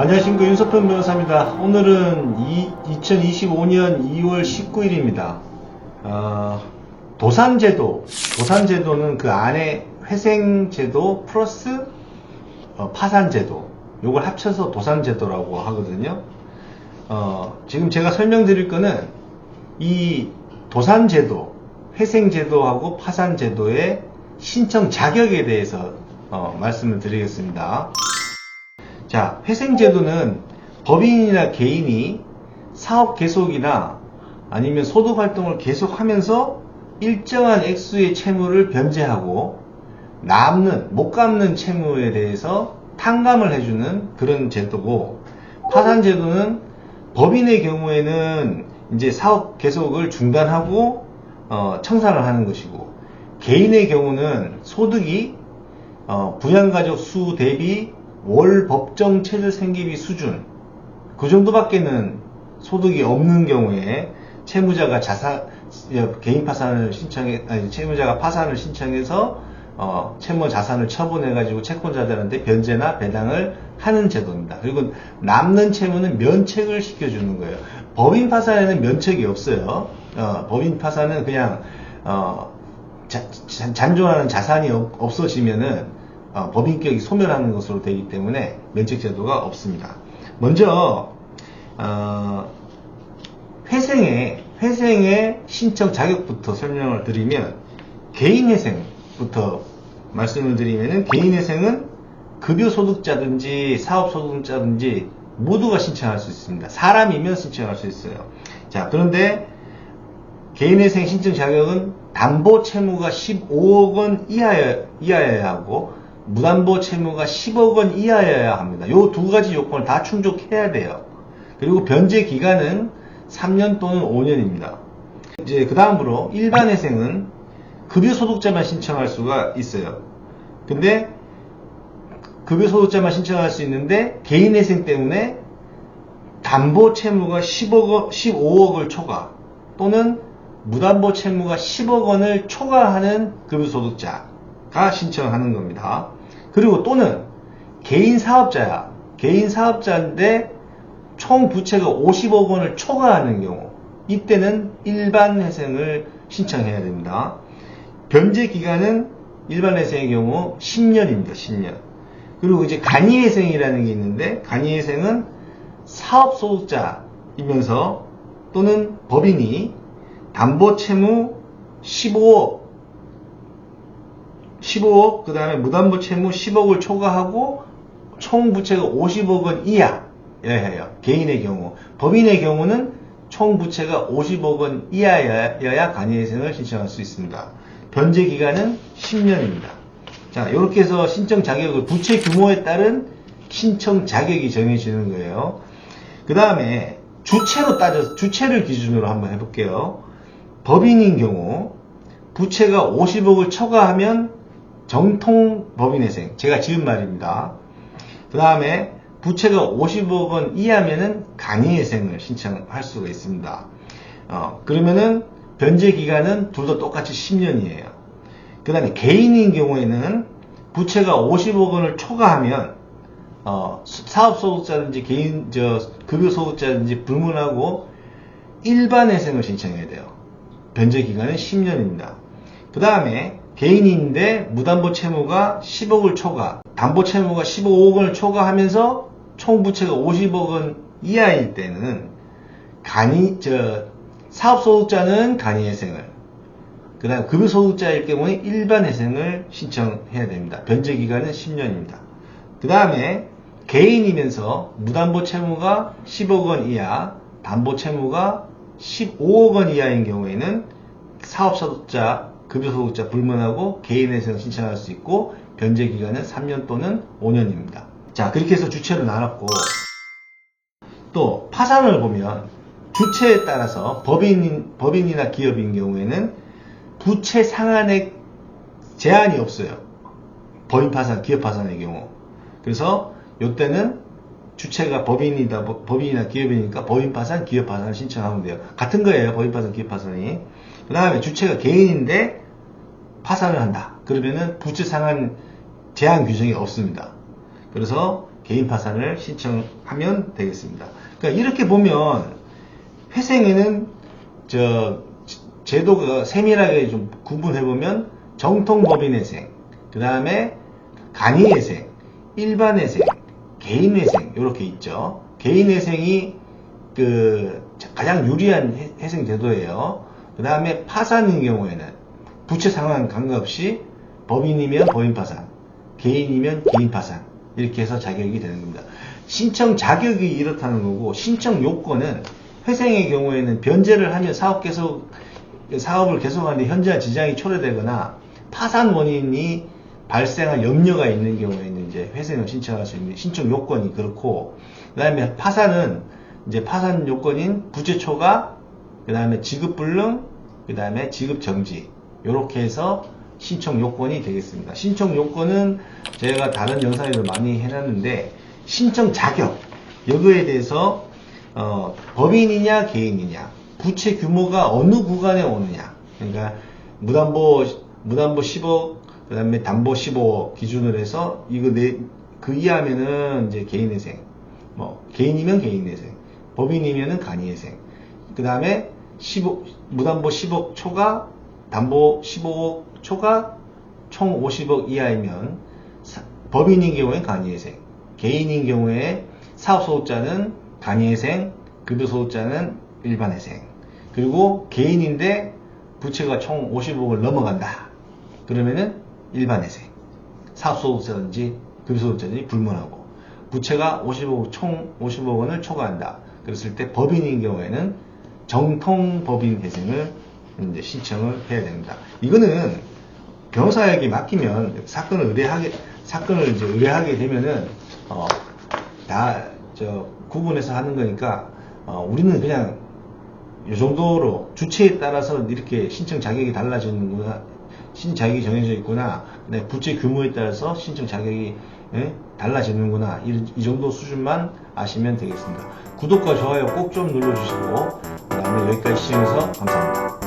안녕하십니까, 윤석현 변호사입니다. 오늘은 2025년 2월 19일입니다. 도산제도는 그 안에 회생제도 플러스 파산제도, 요걸 합쳐서 도산제도라고 하거든요. 지금 제가 설명드릴 거는 이 도산제도, 회생제도하고 파산제도의 신청 자격에 대해서 말씀을 드리겠습니다. 자, 회생제도는 법인이나 개인이 사업 계속이나 아니면 소득 활동을 계속하면서 일정한 액수의 채무를 변제하고 못 갚는 채무에 대해서 탕감을 해주는 그런 제도고, 파산제도는 법인의 경우에는 이제 사업 계속을 중단하고 청산을 하는 것이고, 개인의 경우는 소득이 부양가족 수 대비 월 법정 체질 생계비 수준 그 정도밖에는 소득이 없는 경우에 채무자가 개인 파산을 채무자가 파산을 신청해서 채무 자산을 처분해 가지고 채권자들한테 변제나 배당을 하는 제도입니다. 그리고 남는 채무는 면책을 시켜주는 거예요. 법인 파산에는 면책이 없어요. 법인 파산은 그냥 잔존하는 자산이 없어지면은 법인격이 소멸하는 것으로 되기 때문에 면책제도가 없습니다. 먼저 회생의 신청 자격부터 설명을 드리면, 개인회생부터 말씀을 드리면은, 개인회생은 급여소득자든지 사업소득자든지 모두가 신청할 수 있습니다. 사람이면 신청할 수 있어요. 자, 그런데 개인회생 신청 자격은 담보 채무가 15억 원 이하여야 하고 무담보 채무가 10억 원 이하여야 합니다. 요 두 가지 요건을 다 충족해야 돼요. 그리고 변제 기간은 3년 또는 5년입니다. 이제 그 다음으로 일반회생은 급여소득자만 신청할 수가 있어요. 근데 급여소득자만 신청할 수 있는데, 개인회생 때문에 담보 채무가 15억을 초과 또는 무담보 채무가 10억 원을 초과하는 급여소득자가 신청하는 겁니다. 그리고 또는 개인 사업자인데 총 부채가 50억 원을 초과하는 경우, 이때는 일반회생을 신청해야 됩니다. 변제 기간은 일반회생의 경우 10년입니다. 10년. 그리고 이제 간이회생이라는 게 있는데, 간이회생은 사업소득자이면서 또는 법인이 담보채무 15억, 그 다음에 무담보 채무 10억을 초과하고 총 부채가 50억 원 이하여야 해요. 개인의 경우. 법인의 경우는 총 부채가 50억 원 이하여야 간이회생을 신청할 수 있습니다. 변제 기간은 10년입니다. 자, 이렇게 해서 신청 자격을, 부채 규모에 따른 신청 자격이 정해지는 거예요. 그 다음에 주체를 기준으로 한번 해볼게요. 법인인 경우 부채가 50억을 초과하면 정통 법인회생, 제가 지은 말입니다. 그 다음에 부채가 50억 원 이하면은 간이회생을 신청할 수가 있습니다. 그러면은 변제 기간은 둘 다 똑같이 10년이에요. 그 다음에 개인인 경우에는 부채가 50억 원을 초과하면 사업소득자든지 급여소득자든지 불문하고 일반회생을 신청해야 돼요. 변제 기간은 10년입니다. 그 다음에 개인인데 무담보 채무가 10억을 초과, 담보 채무가 15억 원을 초과하면서 총 부채가 50억 원 이하일 때는 사업소득자는 간이회생을, 그 다음에 급여소득자일 경우에 일반회생을 신청해야 됩니다. 변제 기간은 10년입니다. 그 다음에 개인이면서 무담보 채무가 10억 원 이하, 담보 채무가 15억 원 이하인 경우에는 사업소득자, 급여소득자 불문하고 개인회생을 신청할 수 있고, 변제 기간은 3년 또는 5년입니다. 자, 그렇게 해서 주체를 나눴고, 또 파산을 보면 주체에 따라서 법인이나 기업인 경우에는 부채 상한액 제한이 없어요. 법인 파산, 기업 파산의 경우. 그래서 이때는 주체가 법인이나 기업이니까 법인 파산, 기업 파산을 신청하면 돼요. 같은 거예요. 법인 파산, 기업 파산이. 그 다음에 주체가 개인인데 파산을 한다. 그러면은 부채 상한 제한 규정이 없습니다. 그래서 개인 파산을 신청하면 되겠습니다. 그러니까 이렇게 보면 회생에는 제도가 세밀하게 좀 구분해보면 정통법인회생, 그 다음에 간이회생, 일반회생, 개인회생 이렇게 있죠. 개인회생이 가장 유리한 회생 제도예요. 그 다음에 파산인 경우에는 부채 상황 관계없이 법인이면 법인 파산, 개인이면 개인 파산 이렇게 해서 자격이 되는 겁니다. 신청 자격이 이렇다는 거고, 신청 요건은 회생의 경우에는 변제를 하면 사업을 계속하는데 현저한 지장이 초래되거나 파산 원인이 발생할 염려가 있는 경우에는 이제 회생을 신청할 수 있는 신청 요건이 그렇고, 그 다음에 파산은 이제 파산 요건인 부채 초과, 그 다음에 지급 불능, 그 다음에 지급 정지 이렇게 해서 신청 요건이 되겠습니다. 신청 요건은 제가 다른 영상에도 많이 해놨는데, 신청 자격 여기에 대해서 법인이냐 개인이냐, 부채 규모가 어느 구간에 오느냐, 그러니까 무담보 10억, 그 다음에 담보 15억 기준으로 해서 그 이하면은 이제 개인회생, 개인이면 개인회생, 법인이면은 간이회생, 그 다음에 무담보 10억 초과, 담보 15억 초과, 총 50억 이하이면 법인인 경우에 간이회생, 개인인 경우에 사업소득자는 간이회생, 급여소득자는 일반회생, 그리고 개인인데 부채가 총 50억을 넘어간다 그러면은 일반회생, 사업소득자든지 급여소득자든지 불문하고, 부채가 총 50억 원을 초과한다 그랬을 때 법인인 경우에는 정통법인회생을 이제 신청을 해야 됩니다. 이거는 변호사에게 맡기면 사건을 이제 의뢰하게 되면은 구분해서 하는 거니까 우리는 그냥 이 정도로 주체에 따라서 이렇게 신청 자격이 달라지는구나, 신청 자격이 정해져 있구나, 부채 규모에 따라서 신청 자격이 달라지는구나, 이 정도 수준만 아시면 되겠습니다. 구독과 좋아요 꼭 좀 눌러주시고, 그 다음에 여기까지 시청해서 감사합니다.